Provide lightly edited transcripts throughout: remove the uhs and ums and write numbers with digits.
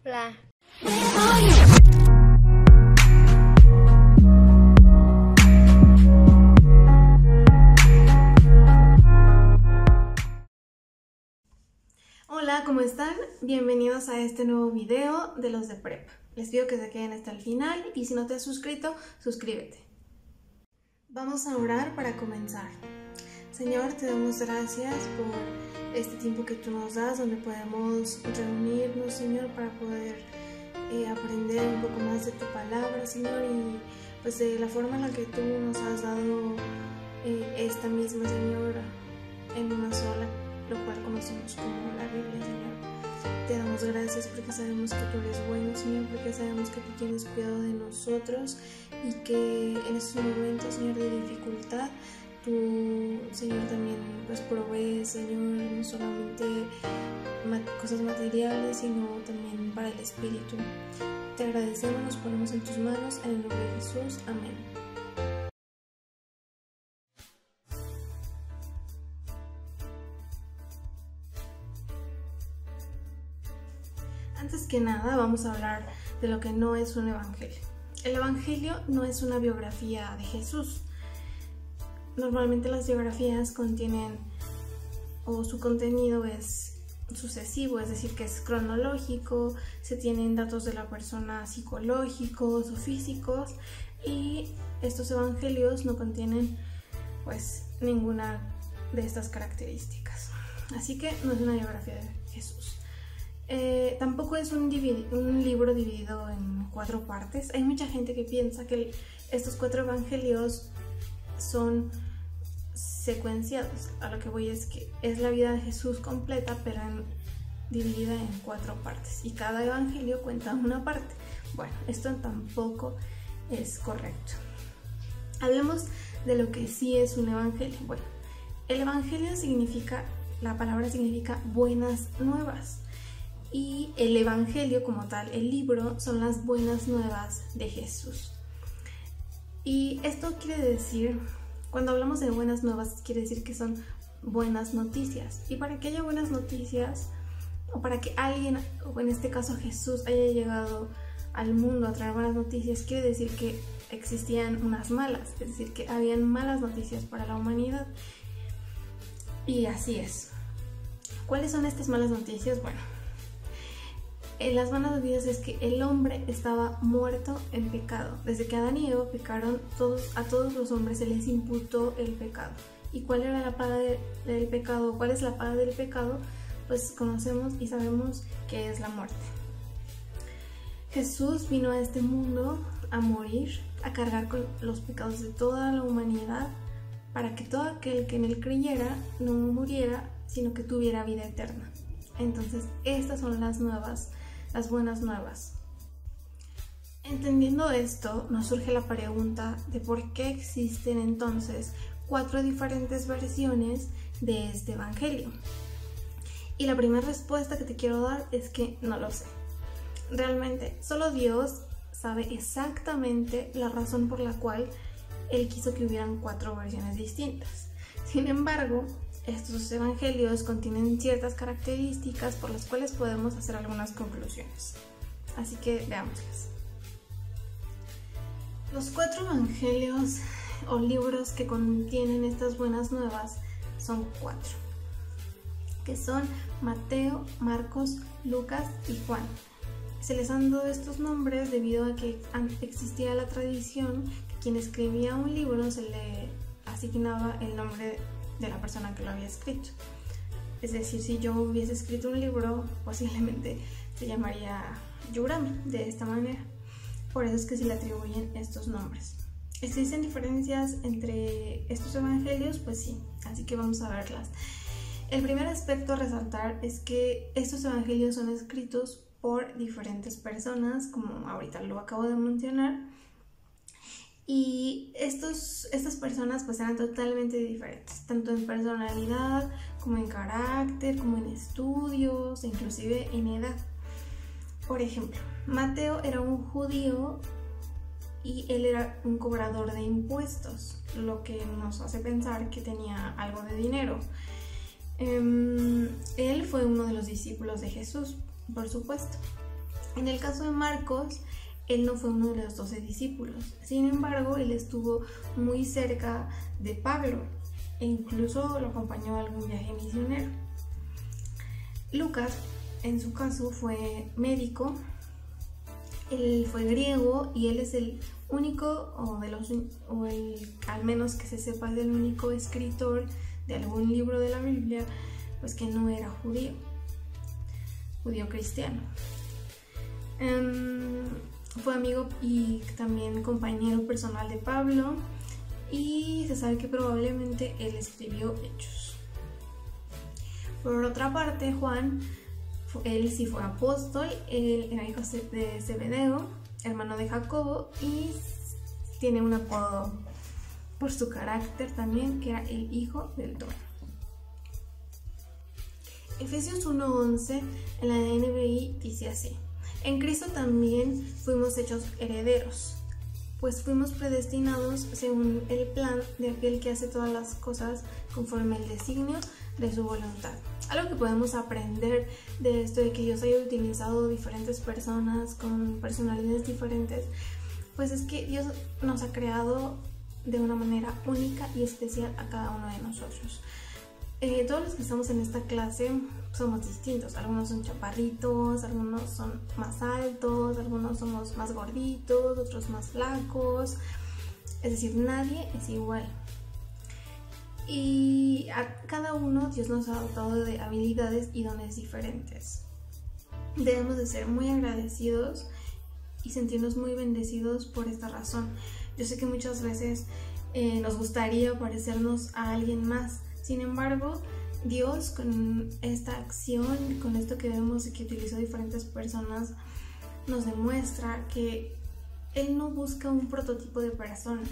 Hola. Hola, ¿cómo están? Bienvenidos a este nuevo video de los de prepa. Les pido que se queden hasta el final y si no te has suscrito, suscríbete. Vamos a orar para comenzar. Señor, te damos gracias por este tiempo que tú nos das, donde podemos reunirnos, Señor, para poder aprender un poco más de tu palabra, Señor, y pues de la forma en la que tú nos has dado esta misma, Señor, en una sola, lo cual conocemos como la Biblia, Señor. Te damos gracias porque sabemos que tú eres bueno, Señor, porque sabemos que tú tienes cuidado de nosotros y que en estos momentos, Señor, de dificultad, tú, Señor, también pues provees, Señor, no solamente cosas materiales, sino también para el espíritu. Te agradecemos, nos ponemos en tus manos, en el nombre de Jesús. Amén. Antes que nada, vamos a hablar de lo que no es un evangelio. El evangelio no es una biografía de Jesús. Normalmente las biografías contienen, o su contenido es sucesivo, es decir, que es cronológico, se tienen datos de la persona psicológicos o físicos, y estos evangelios no contienen pues ninguna de estas características. Así que no es una biografía de Jesús. Tampoco es un libro dividido en 4 partes. Hay mucha gente que piensa que estos 4 evangelios son secuenciados. A lo que voy es que es la vida de Jesús completa, pero dividida en 4 partes, y cada evangelio cuenta una parte. Bueno, esto tampoco es correcto. Hablemos de lo que sí es un evangelio. Bueno, el evangelio significa, la palabra significa buenas nuevas. Y el evangelio como tal, el libro, son las buenas nuevas de Jesús. Y esto quiere decir, cuando hablamos de buenas nuevas, quiere decir que son buenas noticias. Y para que haya buenas noticias, o para que alguien, o en este caso Jesús, haya llegado al mundo a traer buenas noticias, quiere decir que existían unas malas, es decir, que habían malas noticias para la humanidad. Y así es. ¿Cuáles son estas malas noticias? Bueno, las buenas noticias es que el hombre estaba muerto en pecado. Desde que Adán y Eva pecaron, a todos los hombres se les imputó el pecado. ¿Y cuál era la paga del pecado? ¿Cuál es la paga del pecado? Pues conocemos y sabemos que es la muerte. Jesús vino a este mundo a morir, a cargar con los pecados de toda la humanidad, para que todo aquel que en él creyera no muriera, sino que tuviera vida eterna. Entonces, estas son las buenas nuevas. Entendiendo esto, nos surge la pregunta de por qué existen entonces 4 diferentes versiones de este evangelio. Y la primera respuesta que te quiero dar es que no lo sé. Realmente, solo Dios sabe exactamente la razón por la cual Él quiso que hubieran 4 versiones distintas. Sin embargo, estos evangelios contienen ciertas características por las cuales podemos hacer algunas conclusiones. Así que veámoslas. Los 4 evangelios o libros que contienen estas buenas nuevas son 4, que son Mateo, Marcos, Lucas y Juan. Se les han dado estos nombres debido a que existía la tradición que quien escribía un libro se le asignaba el nombre de la persona que lo había escrito. Es decir, si yo hubiese escrito un libro, posiblemente se llamaría Yuram de esta manera. Por eso es que se le atribuyen estos nombres. ¿Existen diferencias entre estos evangelios? Pues sí, así que vamos a verlas. El primer aspecto a resaltar es que estos evangelios son escritos por diferentes personas, como ahorita lo acabo de mencionar, y estas personas pues eran totalmente diferentes, tanto en personalidad, como en carácter, como en estudios, e inclusive en edad. Por ejemplo, Mateo era un judío y él era un cobrador de impuestos, lo que nos hace pensar que tenía algo de dinero. Él fue uno de los discípulos de Jesús, por supuesto. En el caso de Marcos, él no fue uno de los 12 discípulos. Sin embargo, él estuvo muy cerca de Pablo e incluso lo acompañó a algún viaje misionero. Lucas, en su caso, fue médico. Él fue griego y él es el único, al menos que se sepa, es el único escritor de algún libro de la Biblia, pues que no era judío cristiano. Fue amigo y también compañero personal de Pablo, y se sabe que probablemente él escribió Hechos. Por otra parte, Juan, él sí fue apóstol. Él era hijo de Zebedeo, hermano de Jacobo, y tiene un apodo por su carácter también, que era el hijo del trueno. Efesios 1:11 en la NBI dice así: en Cristo también fuimos hechos herederos, pues fuimos predestinados según el plan de aquel que hace todas las cosas conforme al designio de su voluntad. Algo que podemos aprender de esto, de que Dios haya utilizado diferentes personas con personalidades diferentes, pues es que Dios nos ha creado de una manera única y especial a cada uno de nosotros. Todos los que estamos en esta clase somos distintos. Algunos son chaparritos, algunos son más altos, algunos somos más gorditos, otros más flacos. Es decir, nadie es igual. Y a cada uno Dios nos ha dotado de habilidades y dones diferentes. Debemos de ser muy agradecidos y sentirnos muy bendecidos por esta razón. Yo sé que muchas veces nos gustaría parecernos a alguien más. Sin embargo, Dios, con esta acción, con esto que vemos y que utilizó diferentes personas, nos demuestra que Él no busca un prototipo de persona,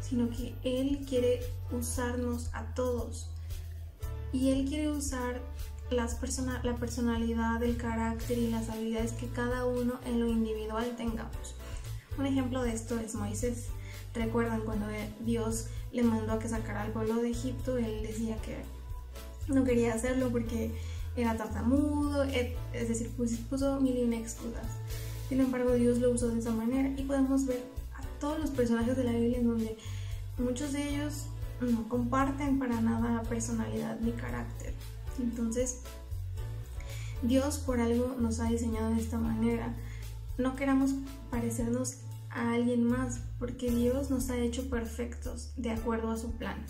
sino que Él quiere usarnos a todos. Y Él quiere usar la personalidad, el carácter y las habilidades que cada uno en lo individual tengamos. Un ejemplo de esto es Moisés. ¿Recuerdan cuando Dios le mandó a que sacara al pueblo de Egipto? Él decía que no quería hacerlo porque era tartamudo, es decir, puso mil y una excusas. Sin embargo, Dios lo usó de esa manera, y podemos ver a todos los personajes de la Biblia en donde muchos de ellos no comparten para nada personalidad ni carácter. Entonces, Dios por algo nos ha diseñado de esta manera. No queramos parecernos a alguien más, porque Dios nos ha hecho perfectos de acuerdo a su plan,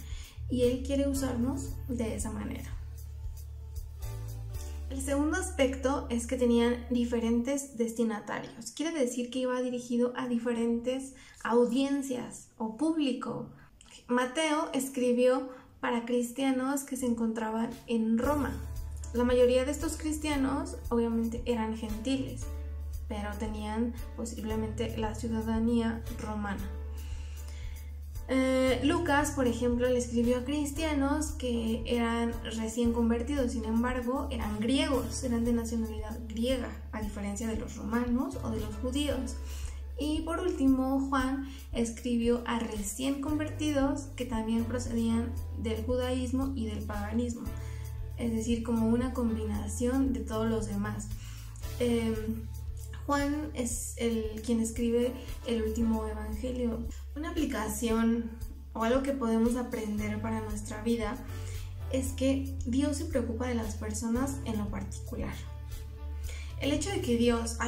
y Él quiere usarnos de esa manera. El segundo aspecto es que tenían diferentes destinatarios. Quiere decir que iba dirigido a diferentes audiencias o público. Mateo escribió para cristianos que se encontraban en Roma. La mayoría de estos cristianos obviamente eran gentiles, pero tenían posiblemente la ciudadanía romana. Lucas, por ejemplo, le escribió a cristianos que eran recién convertidos, sin embargo, eran griegos, eran de nacionalidad griega, a diferencia de los romanos o de los judíos. Y por último, Juan escribió a recién convertidos que también procedían del judaísmo y del paganismo, es decir, como una combinación de todos los demás. Juan es quien escribe el último evangelio. Una aplicación o algo que podemos aprender para nuestra vida es que Dios se preocupa de las personas en lo particular. El hecho de que Dios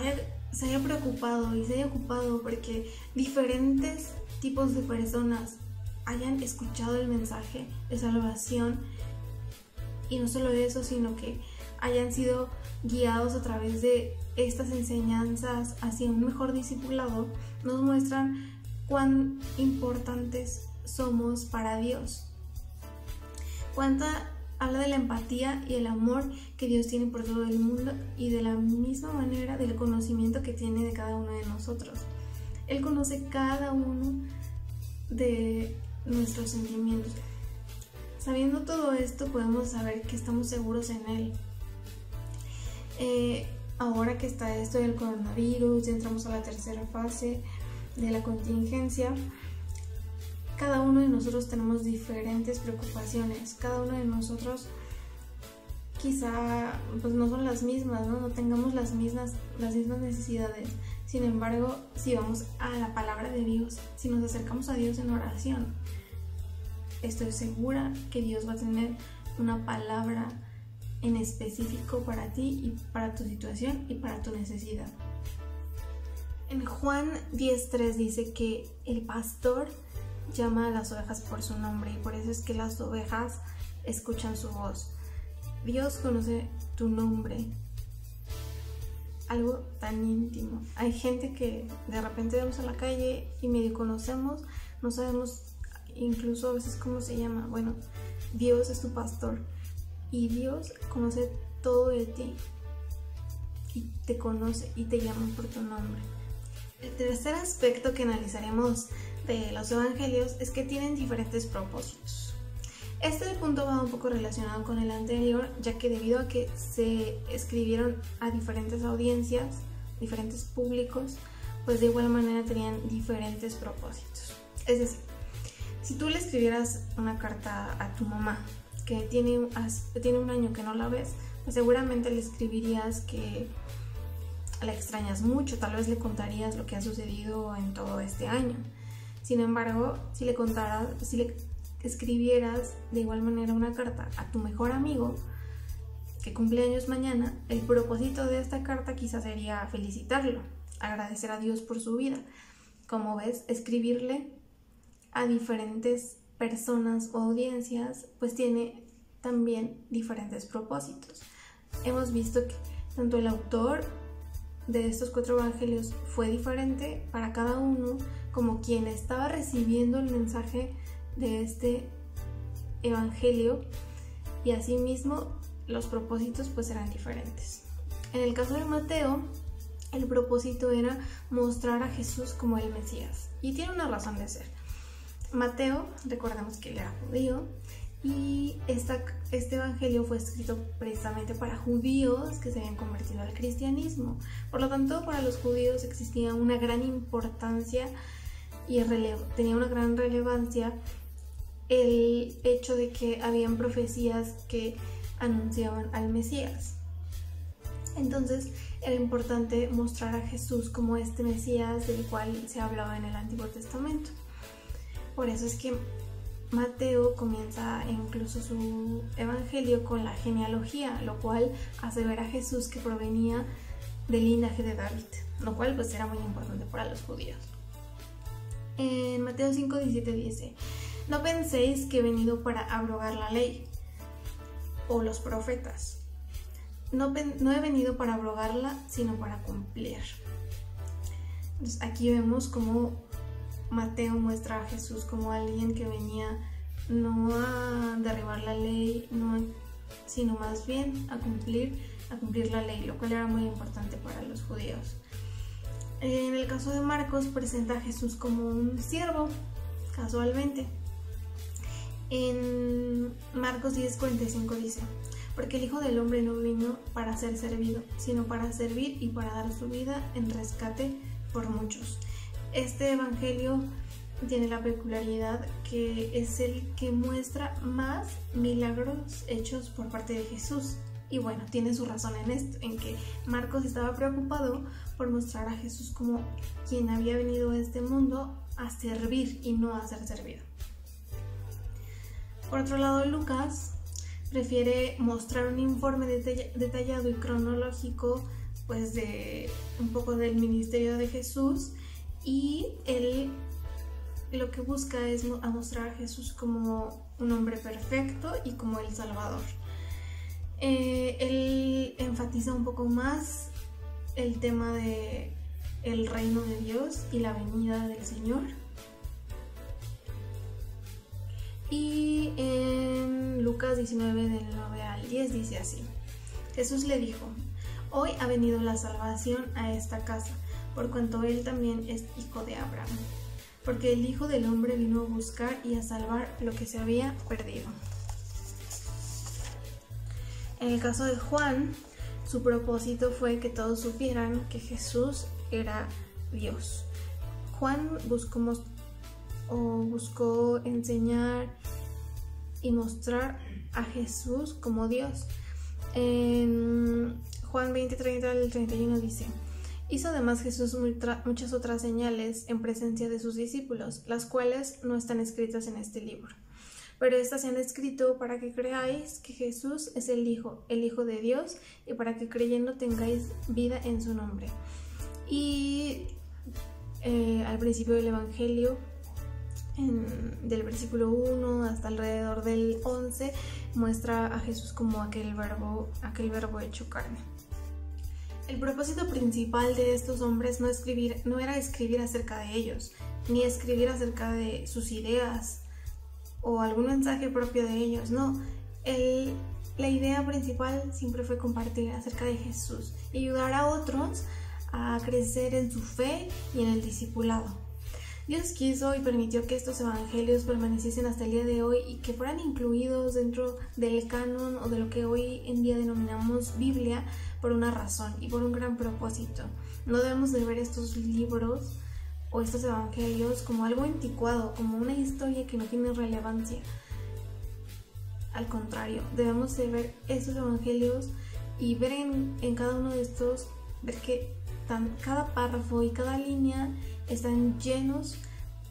se haya preocupado y se haya ocupado porque diferentes tipos de personas hayan escuchado el mensaje de salvación, y no solo eso, sino que hayan sido guiados a través de estas enseñanzas hacia un mejor discipulado, nos muestran cuán importantes somos para Dios. Habla de la empatía y el amor que Dios tiene por todo el mundo, y de la misma manera del conocimiento que tiene de cada uno de nosotros. Él conoce cada uno de nuestros sentimientos. Sabiendo todo esto, podemos saber que estamos seguros en Él. Ahora que está esto del coronavirus, ya entramos a la tercera fase de la contingencia. Cada uno de nosotros tenemos diferentes preocupaciones. Cada uno de nosotros quizá pues no son las mismas, ¿no? No tengamos las mismas necesidades. Sin embargo, si vamos a la palabra de Dios, si nos acercamos a Dios en oración, estoy segura que Dios va a tener una palabra en específico para ti y para tu situación y para tu necesidad. En Juan 10:3 dice que el pastor llama a las ovejas por su nombre y por eso es que las ovejas escuchan su voz. Dios conoce tu nombre, algo tan íntimo. Hay gente que de repente vamos a la calle y medio conocemos, no sabemos incluso a veces cómo se llama. Bueno, Dios es tu pastor y Dios conoce todo de ti y te conoce y te llama por tu nombre. El tercer aspecto que analizaremos de los evangelios es que tienen diferentes propósitos. Este punto va un poco relacionado con el anterior, ya que debido a que se escribieron a diferentes audiencias, diferentes públicos, pues de igual manera tenían diferentes propósitos. Es decir, si tú le escribieras una carta a tu mamá que tiene un año que no la ves, pues seguramente le escribirías que la extrañas mucho, tal vez le contarías lo que ha sucedido en todo este año. Sin embargo, si le escribieras de igual manera una carta a tu mejor amigo que cumple años mañana, el propósito de esta carta quizás sería felicitarlo, agradecer a Dios por su vida. Como ves, escribirle a diferentes personas o audiencias pues tiene también diferentes propósitos. Hemos visto que tanto el autor de estos 4 evangelios fue diferente para cada uno, como quien estaba recibiendo el mensaje de este evangelio, y asimismo los propósitos pues eran diferentes. En el caso de Mateo, el propósito era mostrar a Jesús como el Mesías, y tiene una razón de ser. Mateo, recordemos que él era judío, y este evangelio fue escrito precisamente para judíos que se habían convertido al cristianismo. Por lo tanto, para los judíos existía una gran importancia y tenía una gran relevancia el hecho de que habían profecías que anunciaban al Mesías. Entonces era importante mostrar a Jesús como este Mesías del cual se hablaba en el Antiguo Testamento. Por eso es que Mateo comienza incluso su evangelio con la genealogía, lo cual hace ver a Jesús que provenía del linaje de David, lo cual pues era muy importante para los judíos. En Mateo 5:17 dice: no penséis que he venido para abrogar la ley o los profetas. No he venido para abrogarla, sino para cumplir. Entonces, aquí vemos cómo Mateo muestra a Jesús como alguien que venía no a derribar la ley, sino más bien a cumplir la ley, lo cual era muy importante para los judíos. En el caso de Marcos presenta a Jesús como un siervo, casualmente. En Marcos 10:45 dice: porque el Hijo del Hombre no vino para ser servido, sino para servir y para dar su vida en rescate por muchos. Este evangelio tiene la peculiaridad que es el que muestra más milagros hechos por parte de Jesús. Y bueno, tiene su razón en esto, en que Marcos estaba preocupado por mostrar a Jesús como quien había venido a este mundo a servir y no a ser servido. Por otro lado, Lucas prefiere mostrar un informe detallado y cronológico pues de un poco del ministerio de Jesús, y él lo que busca es mostrar a Jesús como un hombre perfecto y como el Salvador. Él enfatiza un poco más el tema de el reino de Dios y la venida del Señor. Y en Lucas 19 del 9 al 10 dice así: Jesús le dijo: hoy ha venido la salvación a esta casa, por cuanto él también es hijo de Abraham, porque el Hijo del Hombre vino a buscar y a salvar lo que se había perdido. En el caso de Juan, su propósito fue que todos supieran que Jesús era Dios. Juan buscó enseñar y mostrar a Jesús como Dios. En Juan 20:30 al 31 dice: hizo además Jesús muchas otras señales en presencia de sus discípulos, las cuales no están escritas en este libro. Pero estas se han escrito para que creáis que Jesús es el Hijo de Dios, y para que creyendo tengáis vida en su nombre. Y al principio del Evangelio, del versículo 1 hasta alrededor del 11, muestra a Jesús como aquel verbo hecho carne. El propósito principal de estos hombres no era escribir acerca de ellos, ni escribir acerca de sus ideas o algún mensaje propio de ellos. No, la idea principal siempre fue compartir acerca de Jesús y ayudar a otros a crecer en su fe y en el discipulado. Dios quiso y permitió que estos evangelios permaneciesen hasta el día de hoy y que fueran incluidos dentro del canon o de lo que hoy en día denominamos Biblia por una razón y por un gran propósito. No debemos de ver estos libros o estos evangelios como algo anticuado, como una historia que no tiene relevancia. Al contrario, debemos de ver estos evangelios y ver en cada uno de estos, ver que cada párrafo y cada línea están llenos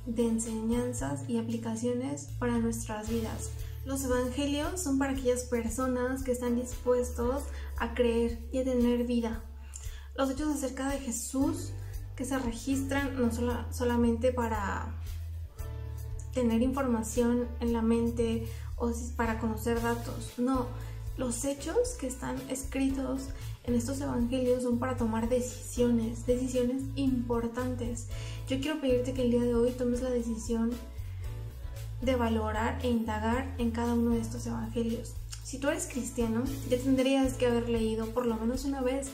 de enseñanzas y aplicaciones para nuestras vidas. Los evangelios son para aquellas personas que están dispuestos a creer y a tener vida. Los hechos acerca de Jesús que se registran no solamente para tener información en la mente o para conocer datos, no. Los hechos que están escritos en estos evangelios son para tomar decisiones importantes. Yo quiero pedirte que el día de hoy tomes la decisión de valorar e indagar en cada uno de estos evangelios. Si tú eres cristiano, ya tendrías que haber leído por lo menos una vez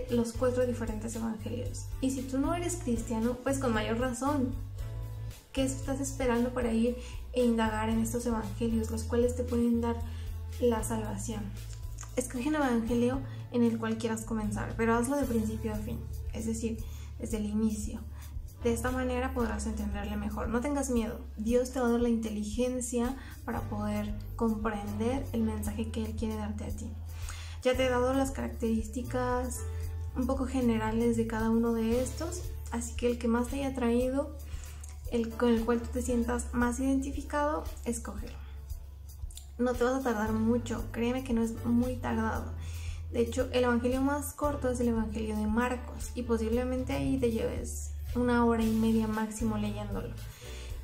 los 4 diferentes evangelios. Y si tú no eres cristiano, pues con mayor razón. ¿Qué estás esperando para ir e indagar en estos evangelios, los cuales te pueden dar la salvación? Escoge un evangelio en el cual quieras comenzar, pero hazlo de principio a fin, es decir, desde el inicio. De esta manera podrás entenderle mejor. No tengas miedo, Dios te va a dar la inteligencia para poder comprender el mensaje que Él quiere darte a ti. Ya te he dado las características un poco generales de cada uno de estos, así que el que más te haya traído, con el cual tú te sientas más identificado, escógelo. No te vas a tardar mucho, créeme que no es muy tardado. De hecho, el evangelio más corto es el evangelio de Marcos y posiblemente ahí te lleves 1 hora y media máximo leyéndolo.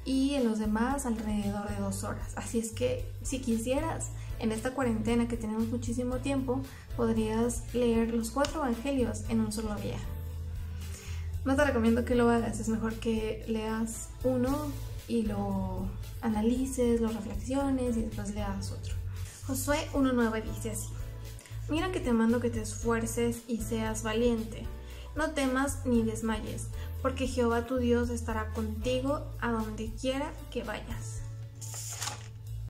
Y en los demás alrededor de 2 horas. Así es que si quisieras, en esta cuarentena que tenemos muchísimo tiempo, podrías leer los 4 evangelios en un solo día. No te recomiendo que lo hagas, es mejor que leas uno y lo analices, lo reflexiones y después leas otro. Josué 1:9 dice así: mira que te mando que te esfuerces y seas valiente. No temas ni desmayes, porque Jehová tu Dios estará contigo a donde quiera que vayas.